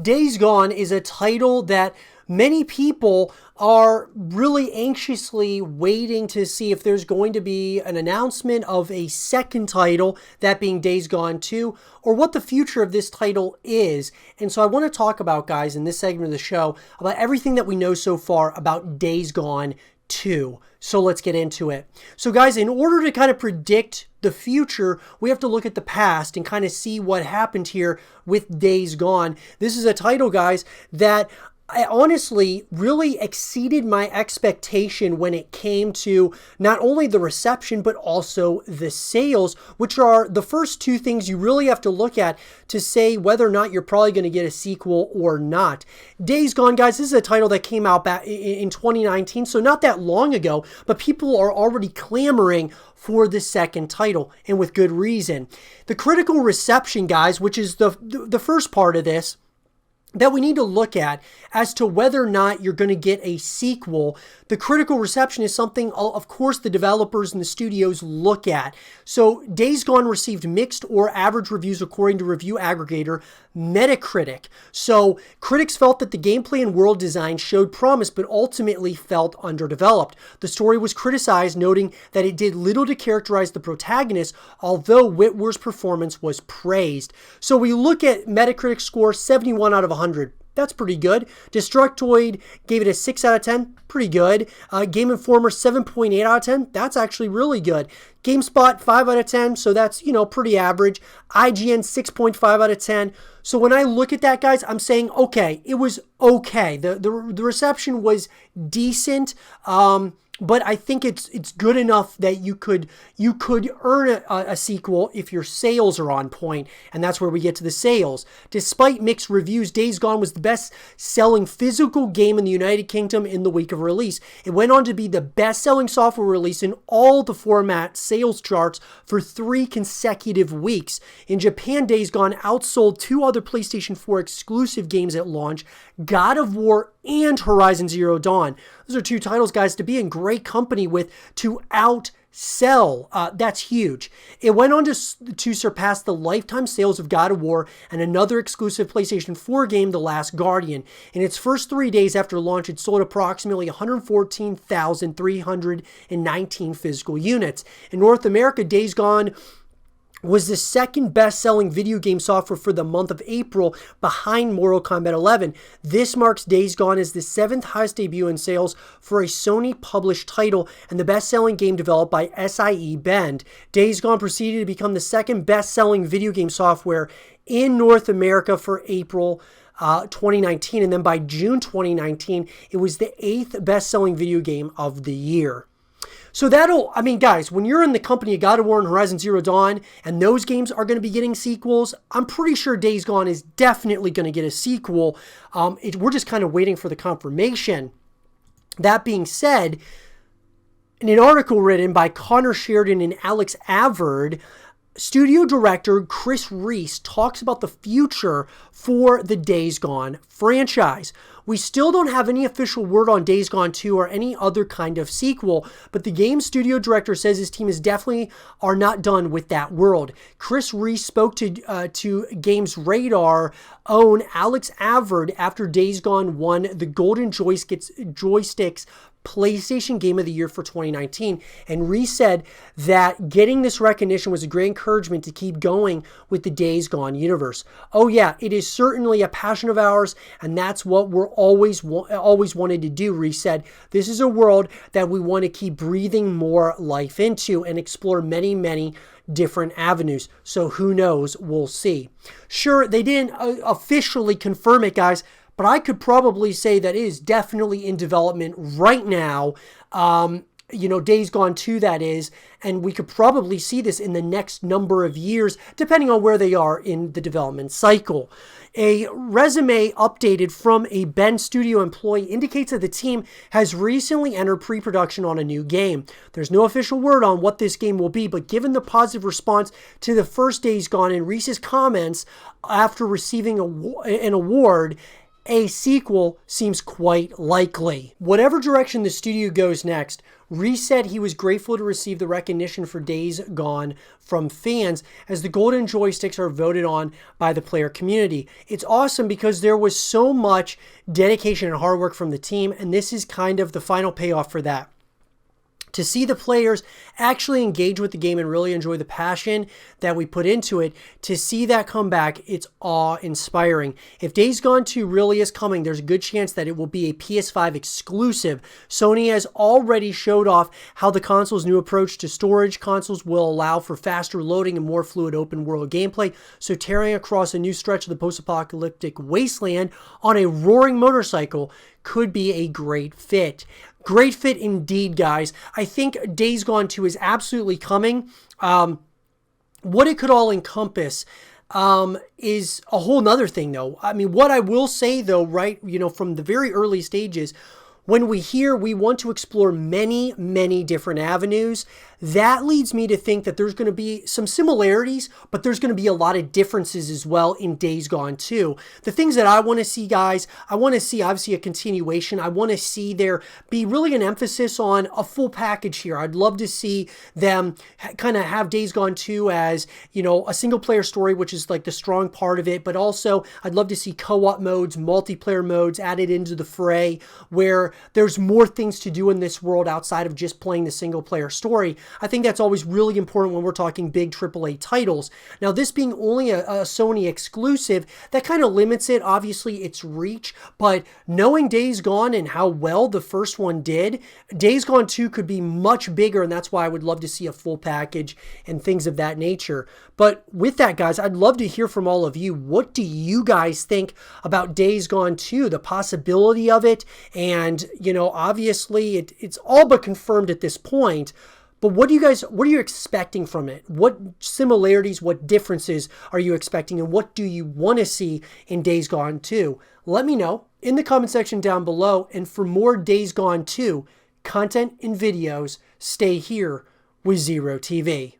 Days Gone is a title that many people are really anxiously waiting to see if there's going to be an announcement of a second title, that being Days Gone 2, or what the future of this title is. And so I want to talk about, guys, in this segment of the show, about everything that we know so far about Days Gone 2. So let's get into it. So guys, in order to kind of predict the future, we have to look at the past and kind of see what happened here with Days Gone. This is a title, guys, that I honestly really exceeded my expectation when it came to not only the reception, but also the sales, which are the first two things you really have to look at to say whether or not you're probably going to get a sequel or not. Days Gone, guys, this is a title that came out back in 2019, so not that long ago, but people are already clamoring for the second title, and with good reason. The critical reception, guys, which is the first part of this, that we need to look at as to whether or not you're going to get a sequel. The critical reception is something, of course, the developers and the studios look at. So Days Gone received mixed or average reviews according to review aggregator Metacritic. So critics felt that the gameplay and world design showed promise, but ultimately felt underdeveloped. The story was criticized, noting that it did little to characterize the protagonist, although Witwer's performance was praised. So we look at Metacritic score, 71 out of 100. That's pretty good. Destructoid gave it a 6 out of 10. Pretty good. Game Informer, 7.8 out of 10. That's actually really good. GameSpot, 5 out of 10. So that's, pretty average. IGN, 6.5 out of 10. So when I look at that, guys, I'm saying, okay, it was okay. The reception was decent. But I think it's good enough that you could earn a sequel if your sales are on point, and that's where we get to the sales. Despite mixed reviews, Days Gone was the best-selling physical game in the United Kingdom in the week of release. It went on to be the best-selling software release in all the format sales charts for 3 consecutive weeks. In Japan, Days Gone outsold 2 other PlayStation 4 exclusive games at launch, God of War and Horizon Zero Dawn. Those are 2 titles, guys, to be in great company with, to outsell. That's huge. It went on to surpass the lifetime sales of God of War and another exclusive PlayStation 4 game, The Last Guardian. In its first 3 days after launch, it sold approximately 114,319 physical units. In North America, Days Gone was the second best-selling video game software for the month of April, behind Mortal Kombat 11. This marks Days Gone as the 7th highest debut in sales for a Sony-published title and the best-selling game developed by SIE Bend. Days Gone proceeded to become the second best-selling video game software in North America for April 2019, and then by June 2019, it was the 8th best-selling video game of the year. So guys, when you're in the company of God of War and Horizon Zero Dawn, and those games are going to be getting sequels, I'm pretty sure Days Gone is definitely going to get a sequel. We're just kind of waiting for the confirmation. That being said, in an article written by Connor Sheridan and Alex Avard, studio director Chris Reese talks about the future for the Days Gone franchise. We still don't have any official word on Days Gone 2 or any other kind of sequel, but the game studio director says his team is definitely are not done with that world. Chris Reese spoke to Games Radar own Alex Avard after Days Gone won the Golden Joysticks PlayStation Game of the Year for 2019, and Reese said that getting this recognition was a great encouragement to keep going with the Days Gone universe. Oh yeah, it is certainly a passion of ours, and that's what we're always wanted to do, Reese said. This is a world that we want to keep breathing more life into and explore many, many different avenues. So who knows? We'll see. Sure, they didn't officially confirm it, guys, but I could probably say that it is definitely in development right now. Days Gone 2, that is, and we could probably see this in the next number of years, depending on where they are in the development cycle. A resume updated from a Bend Studio employee indicates that the team has recently entered pre-production on a new game. There's no official word on what this game will be, but given the positive response to the first Days Gone and Reese's comments after receiving an award, a sequel seems quite likely. Whatever direction the studio goes next, Reese said he was grateful to receive the recognition for Days Gone from fans as the golden joysticks are voted on by the player community. It's awesome because there was so much dedication and hard work from the team, and this is kind of the final payoff for that. To see the players actually engage with the game and really enjoy the passion that we put into it, to see that come back, it's awe-inspiring. If Days Gone 2 really is coming, there's a good chance that it will be a PS5 exclusive. Sony has already showed off how the console's new approach to storage consoles will allow for faster loading and more fluid open-world gameplay, so tearing across a new stretch of the post-apocalyptic wasteland on a roaring motorcycle could be a great fit. Great fit indeed, guys. I think Days Gone 2 is absolutely coming. What it could all encompass is a whole nother thing, though. I mean, what I will say, though, right, from the very early stages, when we hear we want to explore many, many different avenues, that leads me to think that there's going to be some similarities, but there's going to be a lot of differences as well in Days Gone 2. The things that I want to see, guys, I want to see obviously a continuation. I want to see there be really an emphasis on a full package here. I'd love to see them kind of have Days Gone 2 as, a single player story, which is like the strong part of it, but also I'd love to see co-op modes, multiplayer modes added into the fray where there's more things to do in this world outside of just playing the single player story. I think that's always really important when we're talking big AAA titles. Now, this being only a Sony exclusive, that kind of limits it, obviously, its reach. But knowing Days Gone and how well the first one did, Days Gone 2 could be much bigger, and that's why I would love to see a full package and things of that nature. But with that, guys, I'd love to hear from all of you. What do you guys think about Days Gone 2, the possibility of it? And, obviously, it's all but confirmed at this point. But what are you expecting from it? What similarities, what differences are you expecting? And what do you want to see in Days Gone 2? Let me know in the comment section down below. And for more Days Gone 2 content and videos, stay here with Zero TV.